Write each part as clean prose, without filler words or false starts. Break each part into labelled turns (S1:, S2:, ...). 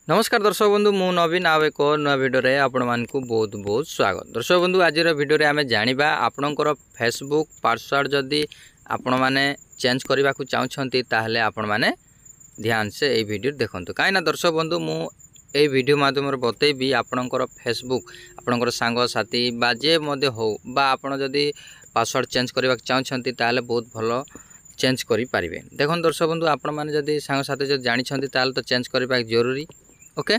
S1: नमस्कार दर्शक बंधु मु नवीन आव एक नुआ भिडियो आपण मानकु बहुत बहुत स्वागत। दर्शक बंधु आज भिडियो आम जाना आपणकर फेसबुक पासवर्ड जदि आपण मैंने चेंज करने को चाहते ताहले आपण मैंने ध्यान से ये वीडियो देखंतु कहीं दर्शक बंधु मु ये वीडियो माध्यम बतेबी आपणकर फेसबुक आपणकर सांग साथी बा जे मध्य हो बा आपण जदि पासवर्ड चेंज करने चाहते ताहले बहुत भल चेंज करि पारिबे। देखो दर्शक बंधु आपण मैंने जदि सांग साथी जदि जानी ताहले तो चेंज करबा जरूरी ओके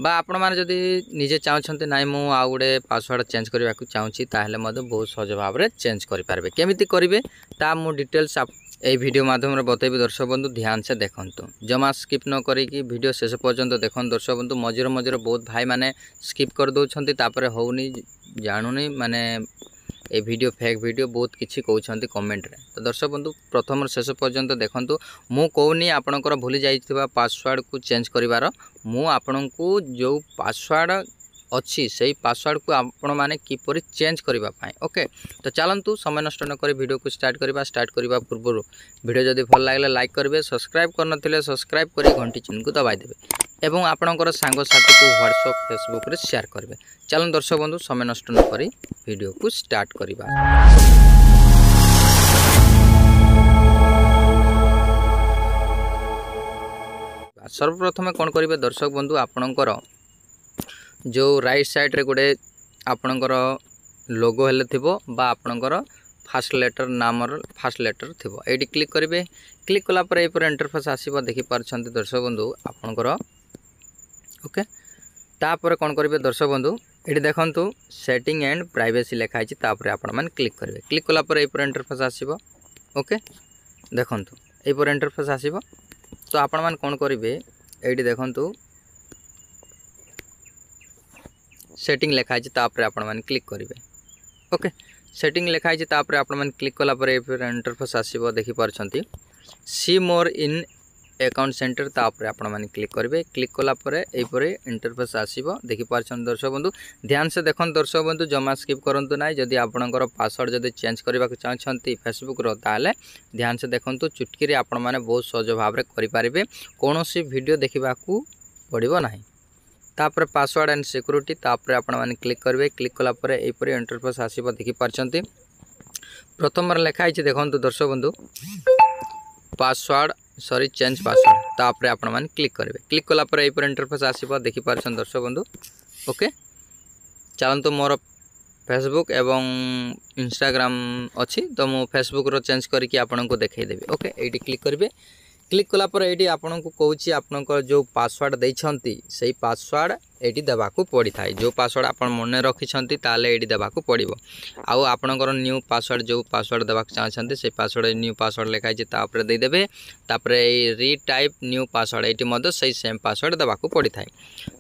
S1: बा आपण मैंने जदि निजे चाहते ना मु आउ गोटे पासवर्ड चेंज करने को चाहूँगी ताहले बहुत सहज भाव में चेंज करेंगे केमिति करेंगे ता मु डिटेल्स ये वीडियो माध्यम बतेबी। दर्शक बंधु ध्यान से देखंतु जमा स्किप न करिकी वीडियो शेष पर्यंत देखो। दर्शक बंधु मझिरे मझिरे बहुत भाई माने स्किप कर दौरान तापर होनी जानुनी माने ये वीडियो फेक वीडियो बहुत किसी कहते कमेंट रे। तो दर्शक बंधु प्रथम शेष पर्यंत देखंतु मु कहूनी आपणकर भूली जाइथिबा पासवर्ड को चेंज करिवार मु आपणको जो पासवर्ड अच्छी से पासवर्ड को आपण माने किपरि चेंज करबा पाए ओके। तो चलंतु समय नष्ट न करी वीडियो को स्टार्ट करबा पूर्व वीडियो जदि भल लागले लाइक करेंगे सब्सक्राइब करनथिले सब्सक्राइब करी घंटी चिन्ह को दबाई देबे एवं आपणकर सांग साथी को व्हाट्सएप फेसबुक रे शेयर करेंगे। चलन दर्शक बंधु समय नष्ट न करी वीडियो को स्टार्ट करबा। सर्वप्रथम कौन करेंगे दर्शक बंधु आपणकर जो राइट साइड रे गोटे आपणकर लोगो हेले थिबो बा आपणकर फास्ट लेटर नामर फास्ट लेटर थिबो एडी क्लिक करेंगे। क्लिक कला पर एपर इंटरफेस आसीबो देखि पारछंती दर्शक बंधु आपणकर ओके। तापर कौन करेंगे दर्शक बंधु ये देखंतु सेटिंग एंड प्राइवेसी लिखाई तापर आपण माने क्लिक करेंगे। क्लिक कला पर एपर इंटरफेस आसीबो ओके देखंतु एपर इंटरफेस आसीबो। तो आपण माने कौन करेंगे ये देखंतु सेटिंग लिखाई तापर आपण माने क्लिक करेंगे ओके। सेटिंग लिखाई तापर आपण माने क्लिक कला पर इंटरफेस आसीबो देखि पारछंती सी मोर इन अकाउंट सेंटर तापर आपण माने क्लिक करेंगे। क्लिक कला पर एपरे इंटरफेस आसीबो देखि पारछन दर्शक बंधु ध्यान से देखन दर्शक बंधु जमा स्किप करंतु ना जदि आपणकर पासवर्ड जदि चेंज करबा को चाहछंती फेसबुक रो ताले ध्यान से देखंतु चुटकी रे आपण माने बहुत सहज भाव रे करि पारिबे कोनोसी वीडियो देखिबा को पड़िबो नाही। तापर पासवर्ड एंड सिक्योरिटी तापर आपण माने क्लिक करेंगे। क्लिक कला पर एपरी इंटरफेस आसीबो देखि पारछंती प्रथम बार लिखाई देखंतु दर्शक बंधु पासवर्ड सॉरी चेंज पासवर्ड तापर आपण माने क्लिक करेंगे। क्लिक कला पर एपरी इंटरफेस आसीबो देखि पारछन दर्शक बंधु ओके। चलंतु मोर फेसबुक एवं इंस्टाग्राम अच्छी तो मु फेसबुक रो चेंज करके आपन को देखाई देबे ओके। एटी क्लिक करेंगे। क्लिक कला पर एटी आपन को कहूची आपनकर जो पासवर्ड दैछंती सेही पासवर्ड एटी देबाकू पड़ी थाए जो पासवर्ड आपन मन रखिछंती ताले एटी देबाकू पड़िबो आउ आपनकर न्यू पासवर्ड जो पासवर्ड देबाक चाहछंती से पासवर्ड न्यू पासवर्ड लिखाई जे तापर दे देबे। तापर ए रीटाइप न्यू पासवर्ड एटी मदो सही सेम पासवर्ड देबाकू पड़ी थाए।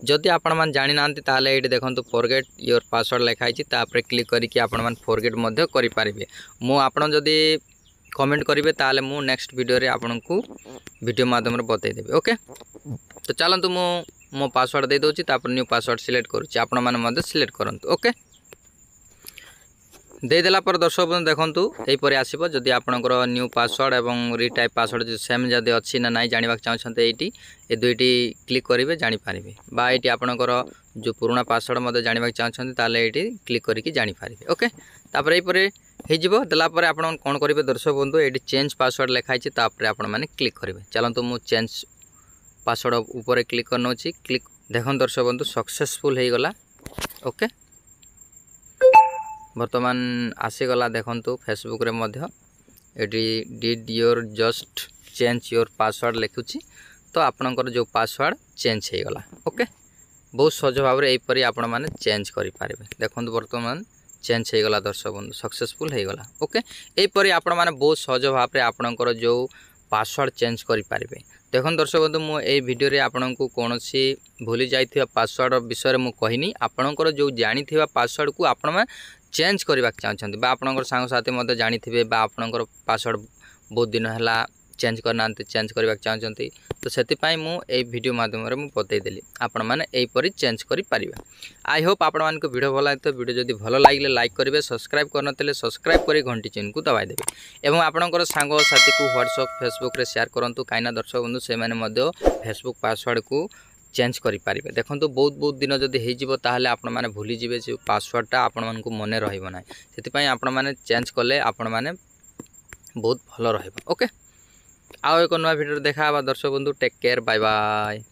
S1: जदि आपन मान जानि नांती ताले एटी देखंतु फॉरगेट योर पासवर्ड लिखाई जे तापर क्लिक करिकि आपन मान फॉरगेट मध्य करि पारिबे। मु आपन जदि कमेंट करेंगे ताले मु नेक्स्ट वीडियो रे आपन को वीडियो माध्यम रे बतई देबे ओके। तो चलंतु मो पासवर्ड दे दोची तापर न्यू पासवर्ड सिलेक्ट करूची आपण माने मध्य सिलेक्ट करंतु ओके। दे देला पर दर्शक बंधु देखंतु एई परे आसीबो जदि आपनकर न्यू पासवर्ड एवं रीटाइप पासवर्ड जो सेम जदि अछि ना नाही जानिबा चाहछन्ते एटी ए दुईटी क्लिक करिवे जानि पारिबे बा एटी आपनकर जो पुराना पासवर्ड मध्य जानिबा चाहछन्ते ताले एटी क्लिक करिकि जानि पारिबे ओके। तापर एई परे हेजिबो देला परे आपण कोन करिवे दर्शक बंधु एटी चेंज पासवर्ड लिखाई छि तापर आपण माने क्लिक करिवे। चलंतु मु चेंज पासवर्ड ऊपर क्लिक करनोची क्लिक देखन दर्शक बंधु सक्सेसफुल हे गला ओके। वर्तमान आसी गला देखंतु फेसबुक रे मध्य एटी did your just change your password लिखुची तो आपनकर जो पासवर्ड चेंज हे गला ओके। बहुत सहज भाव रे एपरि आपण माने चेंज करि पारिबे देखंतु वर्तमान चेंज हो गला दर्शक बंधु सक्सेसफुल हो गला ओके। एपरि आपण माने बहुत सहज भाव रे आपनकर जो पासवर्ड चेंज करि पारिबे। देखन दर्शक बंधु मु ए वीडियो रे आपन को कोनोसी भूली जाइथिबा पासवर्ड विषय रे मु कहिनी आपनकर जो जानिथिबा पासवर्ड को आपण में चेंज करबा चाहछन्ती बा आपनकर संग साथी मते जानिथिबे बा आपनकर पासवर्ड बहुत दिन हला चेंज करना चेंज करबा चाहछन्ती तो सेति पई मु ए वीडियो माध्यम रे मु बतै देली आपण माने एई परि चेंज करि पारिबा। आई होप आपण मान को वीडियो भल लागे तो वीडियो जदि भल लागिले लाइक करेंगे सब्सक्राइब करनथिले सब्सक्राइब करी घंटी चिन्ह को दबाई देबे एवं आपणकर सांग साथी को व्हाट्सएप फेसबुक रे शेयर करंतु काइना दर्शक बंधु से माने मध्य फेसबुक पासवर्ड को चेंज करें। देखो बहुत बहुत दिन जदि हो ताहले आपण माने भूली जिवे जे पासवर्डटा आपण मानकु मने रहइबो ना, सेति आपण माने चेंज कले आपण माने बहुत भल रहइबो। ओके, आउ एक नया वीडियो देखा दर्शक बंधु, टेक केयर, बाय बाय।